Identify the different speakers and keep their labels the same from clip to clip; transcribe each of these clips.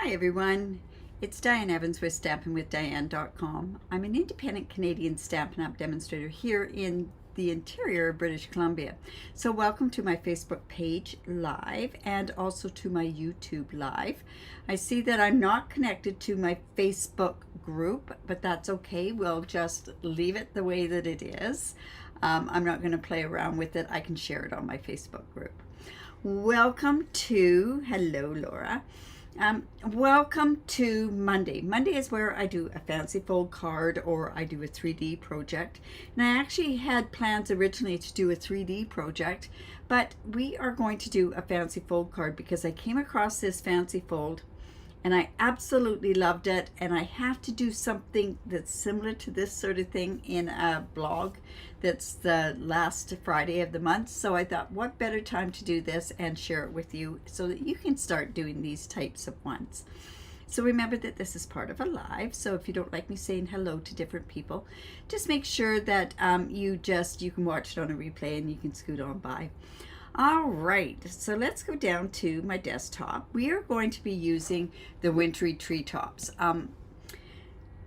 Speaker 1: Hi everyone, it's Diane Evans with stampinwithdiane.com. I'm an independent Canadian Stampin' Up demonstrator here in the interior of British Columbia. So welcome to my Facebook page live and also to my YouTube live. I see that I'm not connected to my Facebook group, but that's okay. We'll just leave it the way that it is. I'm not going to play around with it. I can share it on my Facebook group. Welcome to, hello Laura. Welcome to Monday. Monday is where I do a fancy fold card or I do a 3D project. And I actually had plans originally to do a 3D project, but we are going to do a fancy fold card because I came across this fancy fold and I absolutely loved it, and I have to do something that's similar to this sort of thing in a blog that's the last Friday of the month. So I thought, what better time to do this and share it with you so that you can start doing these types of ones. So remember that this is part of a live, so if you don't like me saying hello to different people, just make sure that you can watch it on a replay and you can scoot on by. All right, so let's go down to my desktop. We are going to be using the wintry treetops.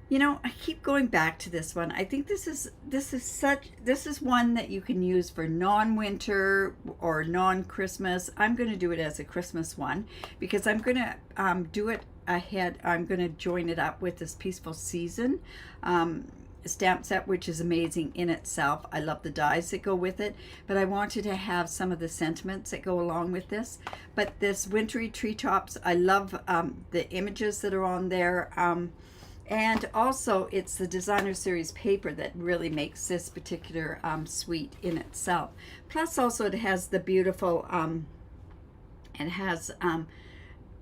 Speaker 1: You know, I keep going back to this one. I think this is one that you can use for non-winter or non-Christmas. I'm going to do it as a Christmas one because I'm going to do it ahead. I'm going to join it up with this Peaceful Season stamp set, which is amazing in itself. I love the dies that go with it, but I wanted to have some of the sentiments that go along with this. But this wintry treetops, I love the images that are on there, and also it's the designer series paper that really makes this particular suite in itself. Plus also it has the beautiful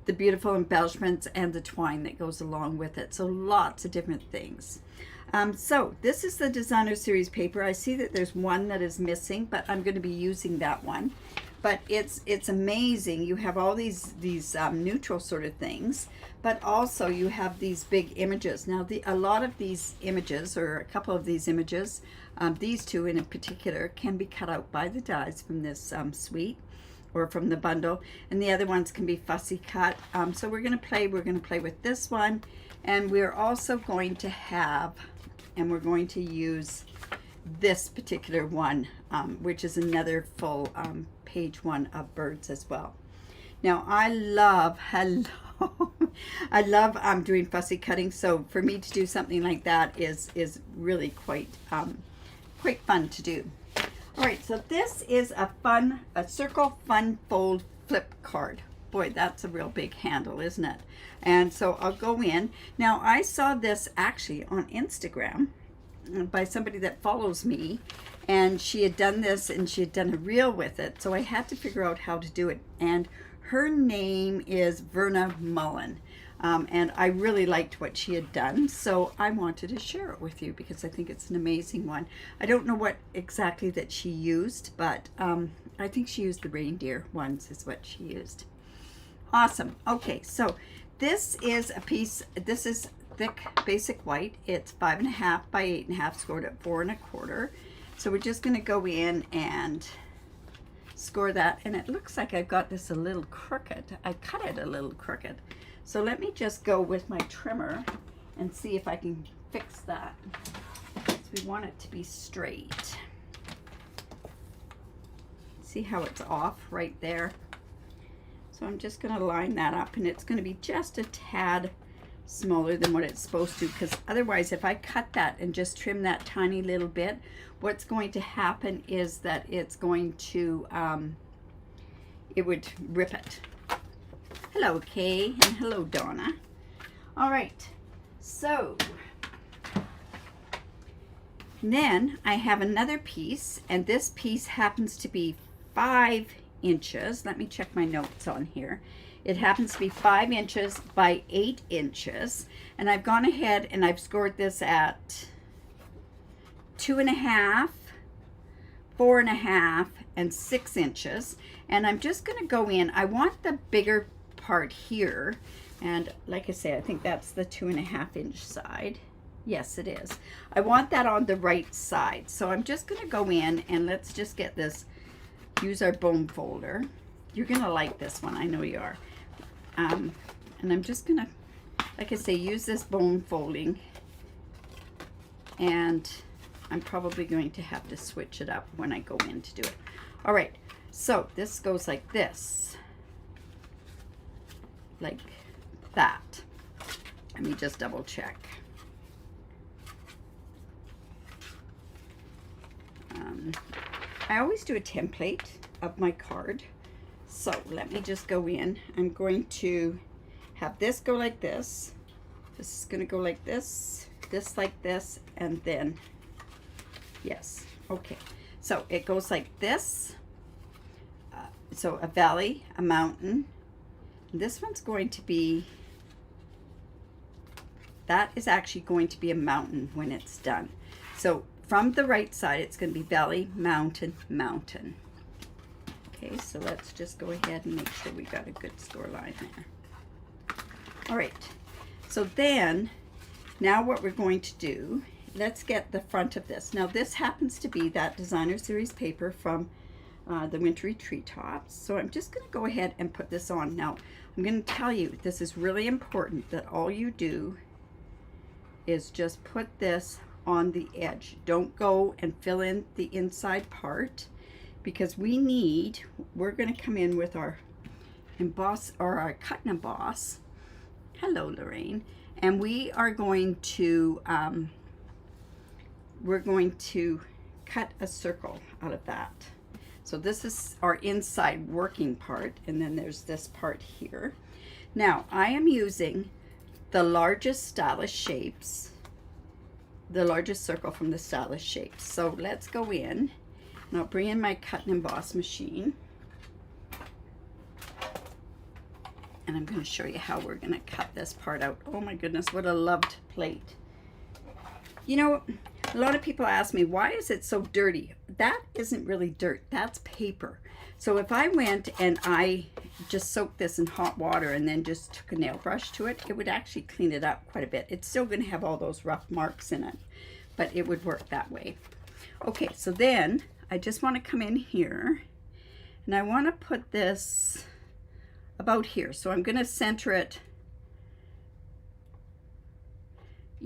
Speaker 1: the beautiful embellishments and the twine that goes along with it. So lots of different things. So this is the designer series paper. I see that there's one that is missing, but I'm going to be using that one. But it's amazing. You have all these neutral sort of things, but also you have these big images. Now a lot of these images, or a couple of these images, these two in particular, can be cut out by the dies from this suite or from the bundle, and the other ones can be fussy cut. So we're going to play with this one, and we're also going to have, and we're going to use this particular one, which is another full page one of birds as well. Now I love, I love doing fussy cutting, so for me to do something like that is really quite fun to do. All right, so this is a circle fun fold flip card. Boy, that's a real big handle, isn't it? And so I'll go in. Now I saw this actually on Instagram by somebody that follows me, and she had done this and she had done a reel with it. So I had to figure out how to do it. And her name is Verna Mullen. And I really liked what she had done, so I wanted to share it with you because I think it's an amazing one. I don't know what exactly that she used, but I think she used the reindeer ones is what she used. Awesome. Okay, so this is a piece, this is thick basic white. It's 5.5 by 8.5, scored at 4 1/4. So we're just going to go in and score that, and it looks like I've got this a little crooked. I cut it a little crooked. So let me just go with my trimmer and see if I can fix that. So we want it to be straight. See how it's off right there? So I'm just going to line that up, and it's going to be just a tad smaller than what it's supposed to, because otherwise if I cut that and just trim that tiny little bit, what's going to happen is that it's going to, it would rip it. Hello, Kay, and hello, Donna. All right, so then I have another piece, and this piece happens to be 5 inches. Let me check my notes on here. It happens to be 5 inches by 8 inches, and I've gone ahead and I've scored this at 2.5, 4.5, and 6 inches. And I'm just going to go in. I want the bigger part here, and like I say, I think that's the 2.5 inch side. Yes, it is. I want that on the right side, so I'm just going to go in and let's just get this, use our bone folder. You're gonna like this one, I know you are. And I'm just gonna, like I say, use this bone folding, and I'm probably going to have to switch it up when I go in to do it. All right, so this goes like this, like that. Let me just double check. I always do a template of my card. So let me just go in. I'm going to have this go like this. This is going to go like this, this like this, and then, yes, okay. So it goes like this. So a valley, a mountain. This one's going to be, that is actually going to be a mountain when it's done. So from the right side, it's going to be valley, mountain, mountain. Okay, so let's just go ahead and make sure we got a good score line there. All right, so then, now what we're going to do, let's get the front of this. Now this happens to be that designer series paper from the Wintry Treetops. So I'm just going to go ahead and put this on. Now I'm going to tell you, this is really important that all you do is just put this on the edge. Don't go and fill in the inside part, because we're going to come in with our emboss, or our cut and emboss. Hello, Lorraine. And we are going to we're going to cut a circle out of that. So this is our inside working part, and then there's this part here. Now I am using the largest stylish shapes, the largest circle from the stylish shapes. So let's go in, and I'll bring in my cut and emboss machine, and I'm going to show you how we're going to cut this part out. Oh my goodness, what a loved plate. You know, a lot of people ask me, why is it so dirty? That isn't really dirt, that's paper. So if I went and I just soaked this in hot water and then just took a nail brush to it, it would actually clean it up quite a bit. It's still going to have all those rough marks in it, but it would work that way. Okay, so then I just want to come in here, and I want to put this about here. So I'm going to center it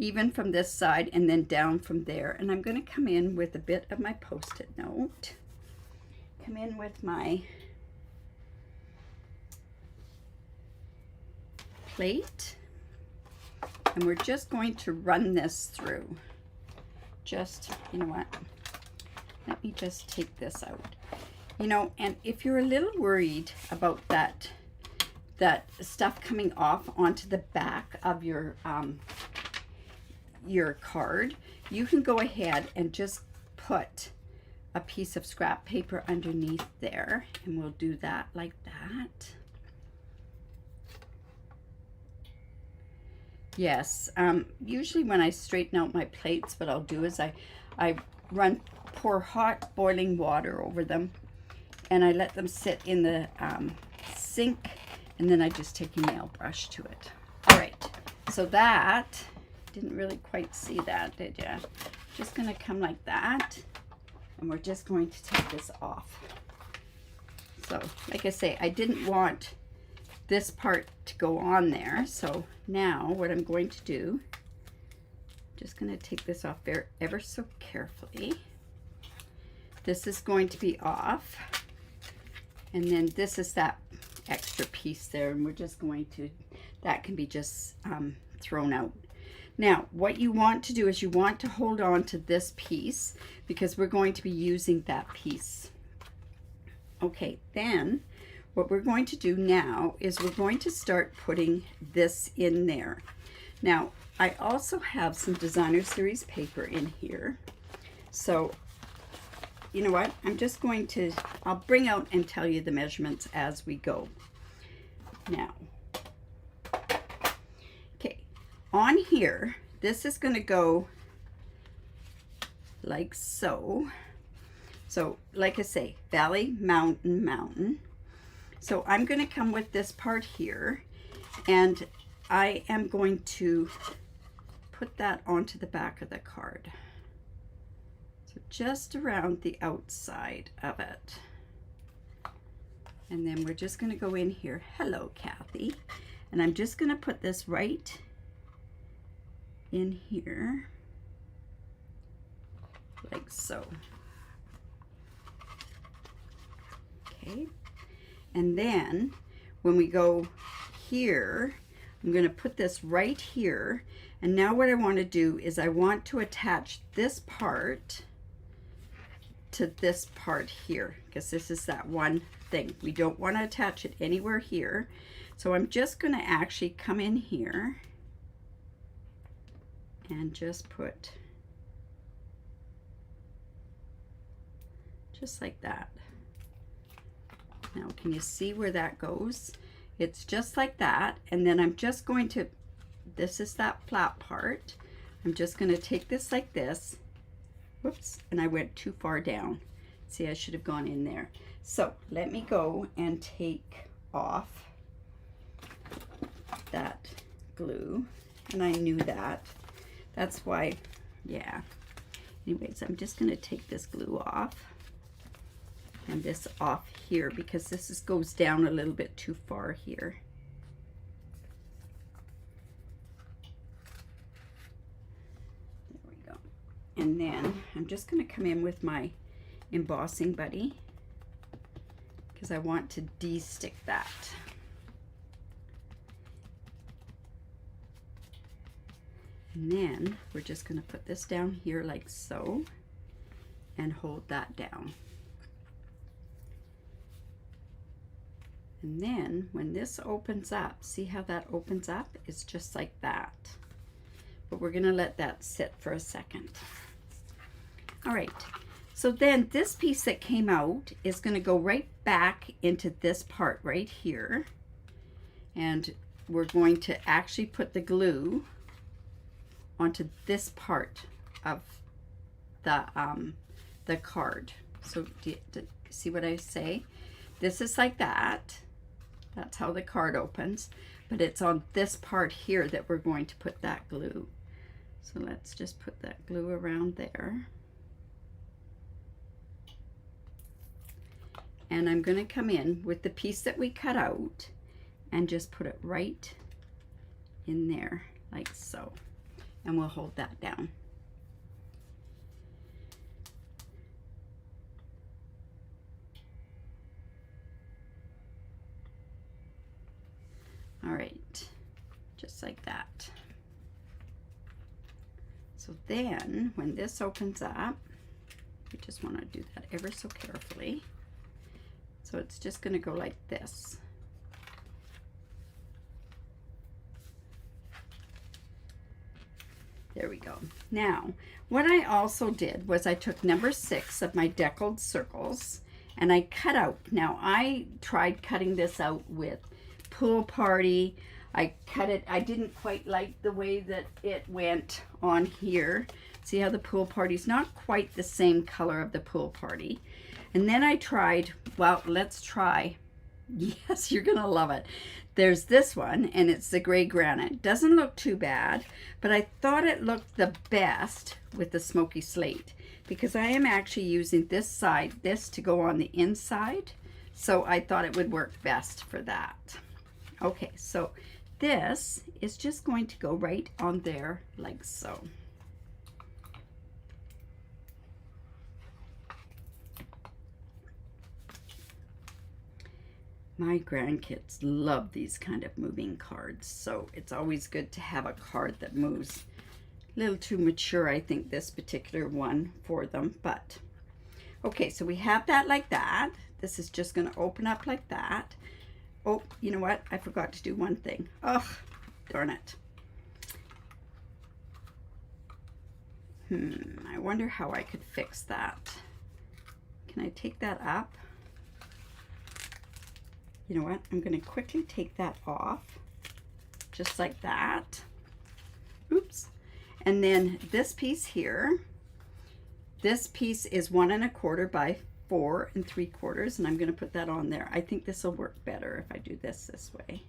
Speaker 1: even from this side and then down from there. And I'm going to come in with a bit of my Post-it note. Come in with my plate, and we're just going to run this through. Just, you know what? Let me just take this out. You know, and if you're a little worried about that stuff coming off onto the back of your card, you can go ahead and just put a piece of scrap paper underneath there, and we'll do that like that. Yes, usually when I straighten out my plates, what I'll do is I pour hot boiling water over them, and I let them sit in the sink, and then I just take a nail brush to it. All right, so that, didn't really quite see that, did ya? Just gonna come like that, and we're just going to take this off. So like I say, I didn't want this part to go on there, so now what I'm going to do, just going to take this off ever so carefully. This is going to be off, and then this is that extra piece there, and we're just going to, that can be just thrown out. Now what you want to do is you want to hold on to this piece, because we're going to be using that piece. Okay, then what we're going to do now is we're going to start putting this in there. Now I also have some designer series paper in here, so you know what, I'm just going to, I'll bring out and tell you the measurements as we go. Now, okay, on here, this is going to go like so. So like I say, valley, mountain, mountain. So I'm going to come with this part here, and I am going to put that onto the back of the card. So just around the outside of it. And then we're just going to go in here. Hello, Kathy. And I'm just going to put this right in here, like so. Okay, and then when we go here, I'm going to put this right here. And now what I want to do is I want to attach this part to this part here, because this is that one thing. We don't want to attach it anywhere here. So I'm just going to actually come in here and just put just like that. Now can you see where that goes? It's just like that. And then I'm just going to, this is that flap part. I'm just going to take this like this. Whoops, and I went too far down. See, I should have gone in there. So let me go and take off that glue. And I knew that. That's why, yeah. Anyways, I'm just going to take this glue off and this off here, because this goes down a little bit too far here. There we go. And then I'm just going to come in with my embossing buddy, because I want to de-stick that. And then we're just going to put this down here like so and hold that down. And then when this opens up, see how that opens up? It's just like that. But we're going to let that sit for a second. All right. So then this piece that came out is going to go right back into this part right here. And we're going to actually put the glue onto this part of the card. So do you see what I say? This is like that. That's how the card opens, but it's on this part here that we're going to put that glue. So let's just put that glue around there. And I'm going to come in with the piece that we cut out and just put it right in there like so. And we'll hold that down. All right, just like that. So then when this opens up, we just want to do that ever so carefully. So it's just going to go like this. There we go. Now, what I also did was I took number 6 of my deckled circles and I cut out. Now, I tried cutting this out with Pool Party. I cut it. I didn't quite like the way that it went on here. See how the Pool Party's not quite the same color of the Pool Party. And then I tried, well, let's try. Yes, you're going to love it. There's this one, and it's the gray granite. Doesn't look too bad, but I thought it looked the best with the smoky slate, because I am actually using this side, this to go on the inside. So I thought it would work best for that. Okay, so this is just going to go right on there like so. My grandkids love these kind of moving cards, so it's always good to have a card that moves. A little too mature, I think, this particular one for them, but okay, so we have that like that. This is just going to open up like that. Oh, you know what? I forgot to do one thing. Oh, darn it. I wonder how I could fix that. Can I take that up? You know what? I'm going to quickly take that off, just like that. Oops. And then this piece here, this piece is 1 1/4 by 4 3/4, and I'm going to put that on there. I think this will work better if I do this way.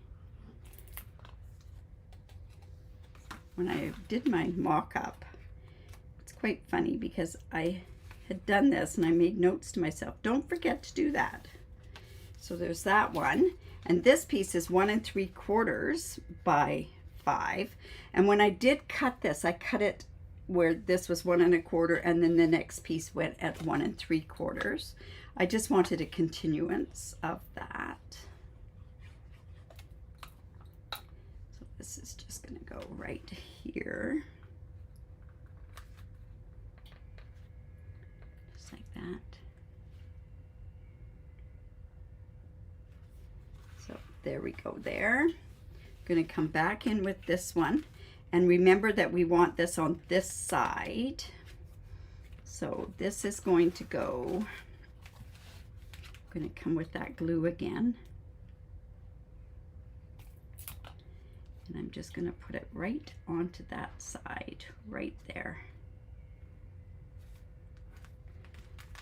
Speaker 1: When I did my mock-up, it's quite funny because I had done this and I made notes to myself. Don't forget to do that. So there's that one. And this piece is 1 3/4 by 5. And when I did cut this, I cut it where this was 1 1/4, and then the next piece went at 1 3/4. I just wanted a continuance of that. So this is just going to go right here. Just like that. So there we go there. Going to come back in with this one, and remember that we want this on this side. So this is going to go, I'm going to come with that glue again, and I'm just going to put it right onto that side right there,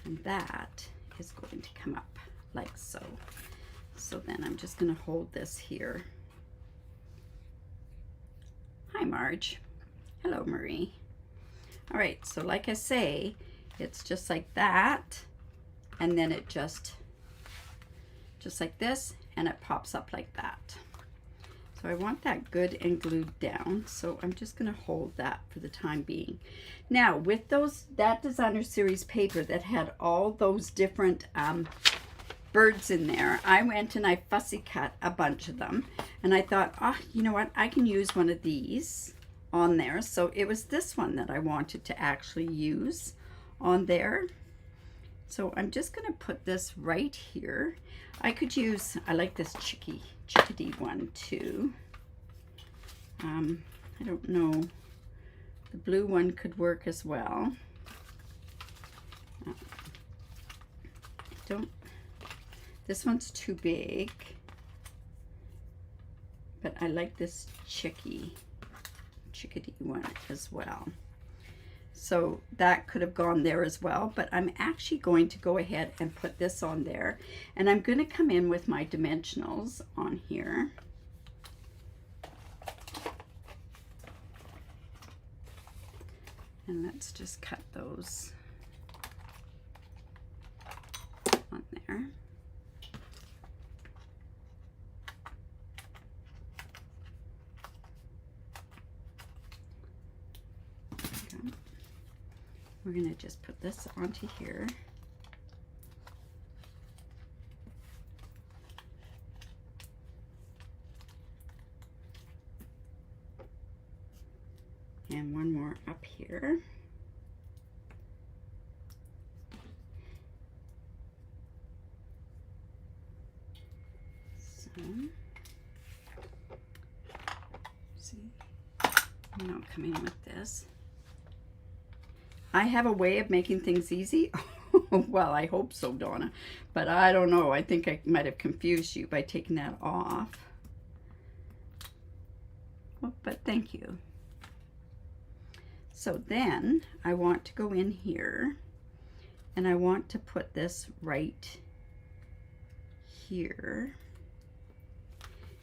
Speaker 1: and that is going to come up like so. So then I'm just going to hold this here. Hi, Marge. Hello, Marie. All right, so like I say, it's just like that, and then it just like this, and it pops up like that. So I want that good and glued down, so I'm just going to hold that for the time being. Now, with that designer series paper that had all those different birds in there, I went and I fussy cut a bunch of them, and I thought, oh, you know what, I can use one of these on there. So it was this one that I wanted to actually use on there. So I'm just going to put this right here. I could use, I like this chickadee one too. I don't know, the blue one could work as well. This one's too big, but I like this chickadee one as well. So that could have gone there as well, but I'm actually going to go ahead and put this on there, and I'm going to come in with my dimensionals on here. And let's just cut those on there. We're going to just put this onto here. And one more up here. So, see, I'm not coming with this. I have a way of making things easy. Well, I hope so, Donna, but I don't know. I think I might have confused you by taking that off. Well, but thank you. So then I want to go in here, and I want to put this right here.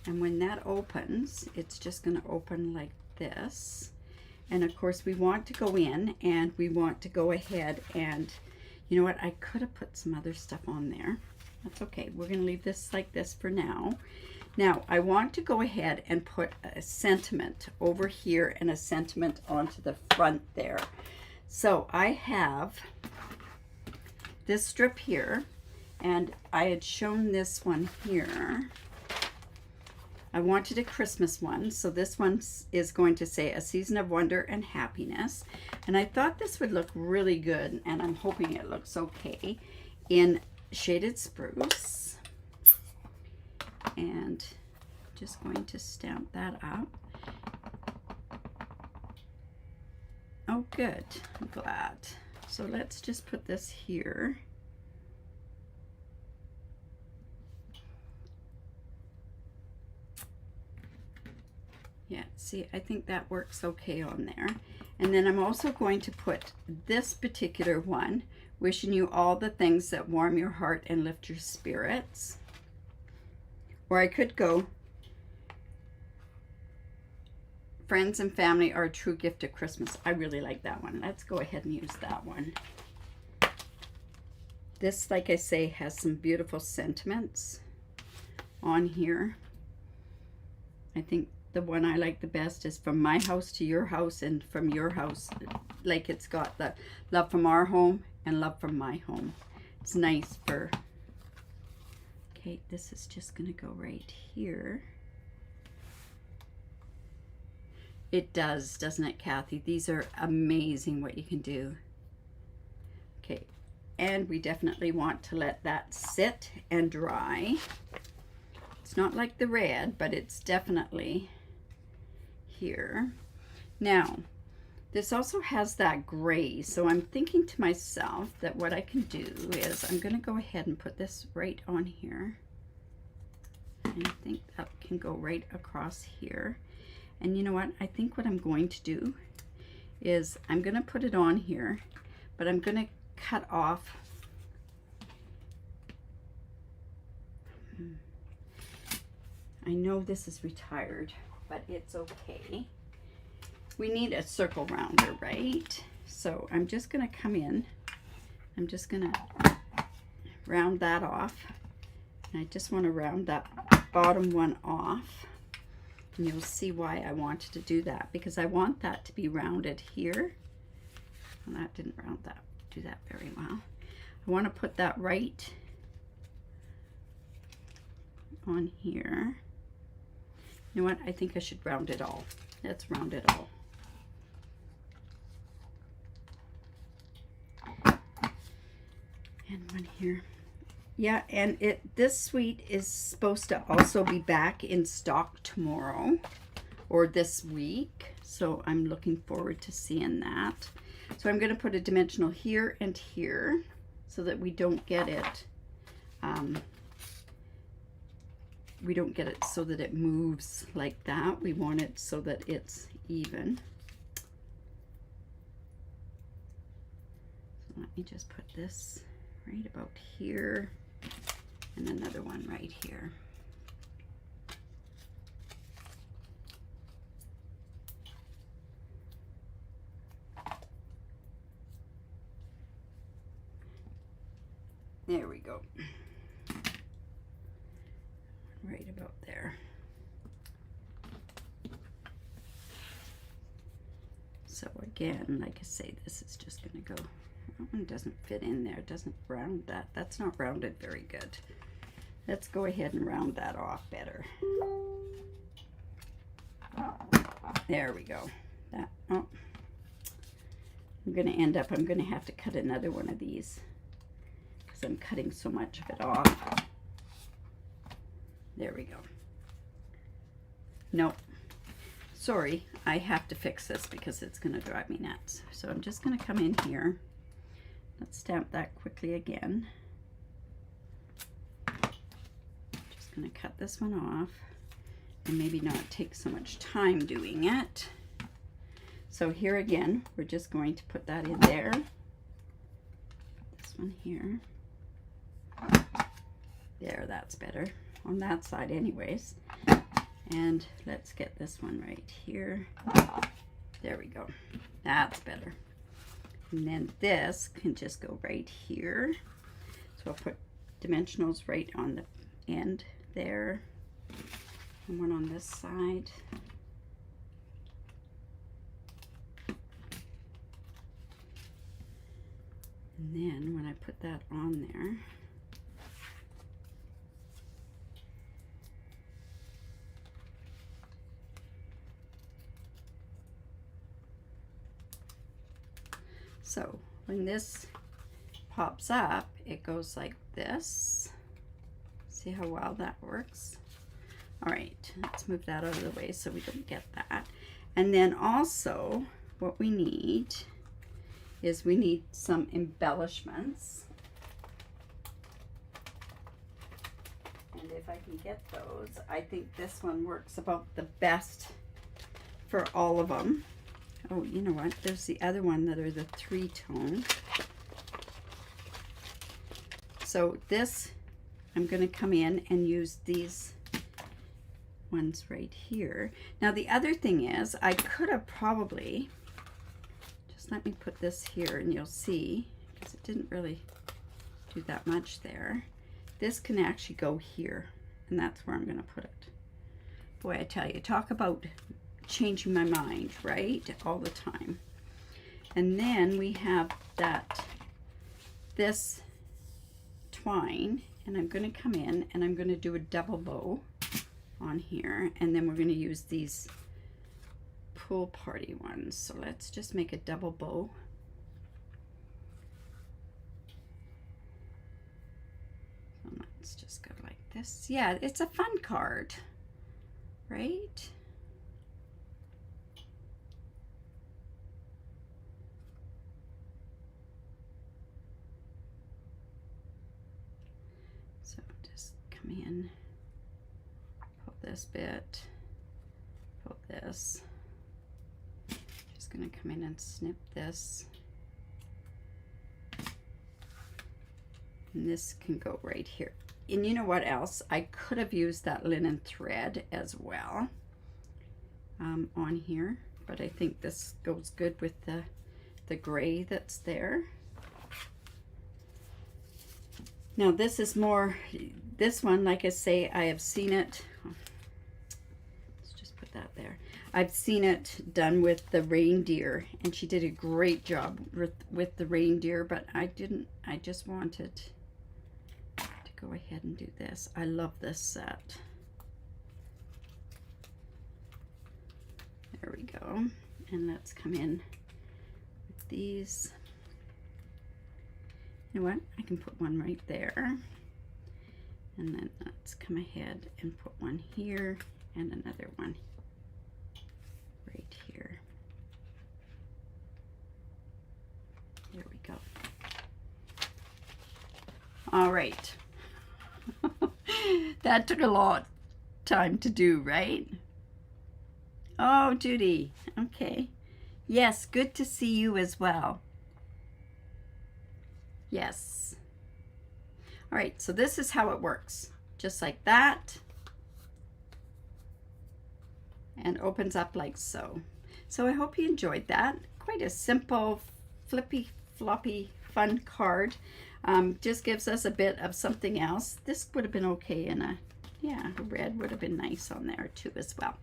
Speaker 1: And when that opens, it's just going to open like this. And of course we want to go in, and we want to go ahead and, you know what, I could have put some other stuff on there. That's okay. We're going to leave this like this for now. Now I want to go ahead and put a sentiment over here and a sentiment onto the front there. So I have this strip here, and I had shown this one here. I wanted a Christmas one, so this one is going to say a season of wonder and happiness. And I thought this would look really good, and I'm hoping it looks okay, in shaded spruce. And just going to stamp that up. Oh, good. I'm glad. So let's just put this here. Yeah, see, I think that works okay on there. And then I'm also going to put this particular one, wishing you all the things that warm your heart and lift your spirits. Or I could go, friends and family are a true gift of Christmas. I really like that one. Let's go ahead and use that one. This, like I say, has some beautiful sentiments on here. I think the one I like the best is from my house to your house, and from your house, like it's got the love from our home and love from my home. It's nice for, okay, this is just gonna go right here. It does, doesn't it, Kathy? These are amazing what you can do. Okay, and we definitely want to let that sit and dry. It's not like the red, but it's definitely here. Now, this also has that gray, so I'm thinking to myself that what I can do is I'm going to go ahead and put this right on here. And I think that can go right across here. And you know what? I think what I'm going to do is I'm going to put it on here, but I'm going to cut off. I know this is retired, but it's okay. We need a circle rounder, right? So I'm just going to come in. I'm just going to round that off. And I just want to round that bottom one off. And you'll see why I wanted to do that, because I want that to be rounded here. Well, that didn't do that very well. I want to put that right on here. You know what? I think I should round it all. Let's round it all. And one here. Yeah, and this suite is supposed to also be back in stock tomorrow or this week. So I'm looking forward to seeing that. So I'm going to put a dimensional here and here so that we don't get it so that it moves like that. We want it so that it's even. So let me just put this right about here and another one right here. There we go. Right about there. So again, like I say, this is just going to go, that one doesn't fit in there, it doesn't round that. That's not rounded very good. Let's go ahead and round that off better. There we go. That, oh, I'm going to have to cut another one of these because I'm cutting so much of it off. There we go. Nope. Sorry, I have to fix this because it's going to drive me nuts. So I'm just going to come in here. Let's stamp that quickly again. Just going to cut this one off and maybe not take so much time doing it. So here again, we're just going to put that in there. This one here. There, that's better. On that side anyways. And let's get this one right here. There we go. That's better. And then this can just go right here. So I'll put dimensionals right on the end there. And one on this side. And then when I put that on there, so when this pops up, it goes like this. See how well that works? All right, let's move that out of the way so we don't get that. And then also what we need is we need some embellishments. And if I can get those, I think this one works about the best for all of them. Oh, you know what? There's the other one that are the 3-tone. So this, I'm going to come in and use these ones right here. Now the other thing is, I could have probably, just let me put this here and you'll see, because it didn't really do that much there. This can actually go here and that's where I'm going to put it. Boy, I tell you, talk about changing my mind, right? All the time. And then we have this twine, and I'm going to come in and I'm going to do a double bow on here, and then we're going to use these pool party ones. So let's just make a double bow. So let's just go like this. Yeah, it's a fun card, right? So just come in, pull this bit, pull this. Just going to come in and snip this. And this can go right here. And you know what else? I could have used that linen thread as well on here, but I think this goes good with the gray that's there. Now this is more, this one, like I say, I have seen it. Let's just put that there. I've seen it done with the reindeer, and she did a great job with the reindeer, but I didn't. I just wanted to go ahead and do this. I love this set. There we go. And let's come in with these. You know what? I can put one right there. And then let's come ahead and put one here and another one right here. There we go. All right. That took a lot of time to do, right? Oh, Judy. Okay. Yes, good to see you as well. Yes. All right, so this is how it works. Just like that. And opens up like so. So I hope you enjoyed that. Quite a simple, flippy, floppy, fun card. Just gives us a bit of something else. This would have been okay in a, yeah, red would have been nice on there too as well.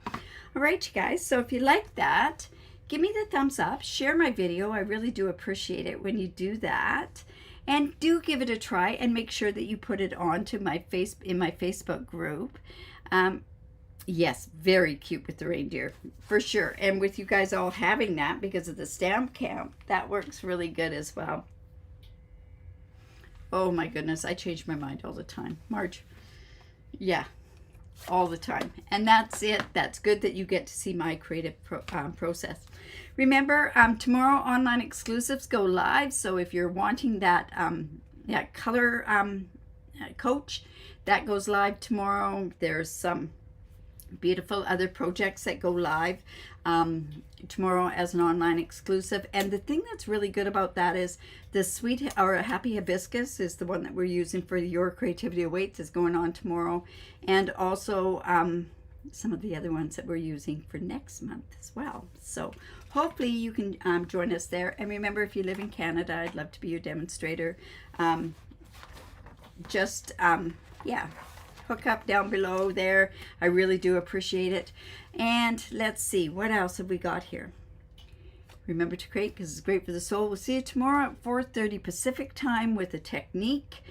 Speaker 1: All right, you guys, so if you like that, give me the thumbs up, share my video. I really do appreciate it when you do that. And do give it a try and make sure that you put it onto my in my Facebook group. Yes, very cute with the reindeer, for sure. And with you guys all having that because of the stamp camp, that works really good as well. Oh my goodness, I change my mind all the time. Marge, yeah, all the time. And that's it. That's good that you get to see my creative process. Remember, tomorrow online exclusives go live. So if you're wanting that color coach, that goes live tomorrow. There's some beautiful other projects that go live tomorrow as an online exclusive. And the thing that's really good about that is the sweet or happy hibiscus is the one that we're using for Your Creativity Awaits, is going on tomorrow. And also some of the other ones that we're using for next month as well. So hopefully you can join us there. And remember, if you live in Canada, I'd love to be your demonstrator. Yeah, hook up down below there. I really do appreciate it. And let's see, what else have we got here? Remember to create because it's great for the soul. We'll see you tomorrow at 4:30 Pacific time with a technique.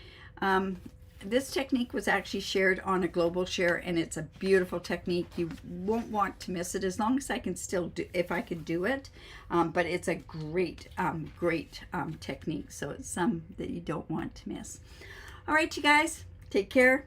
Speaker 1: This technique was actually shared on a global share, and it's a beautiful technique. You won't want to miss it as long as I can still do, if I could do it. But it's a great technique. So it's some that you don't want to miss. All right, you guys, take care.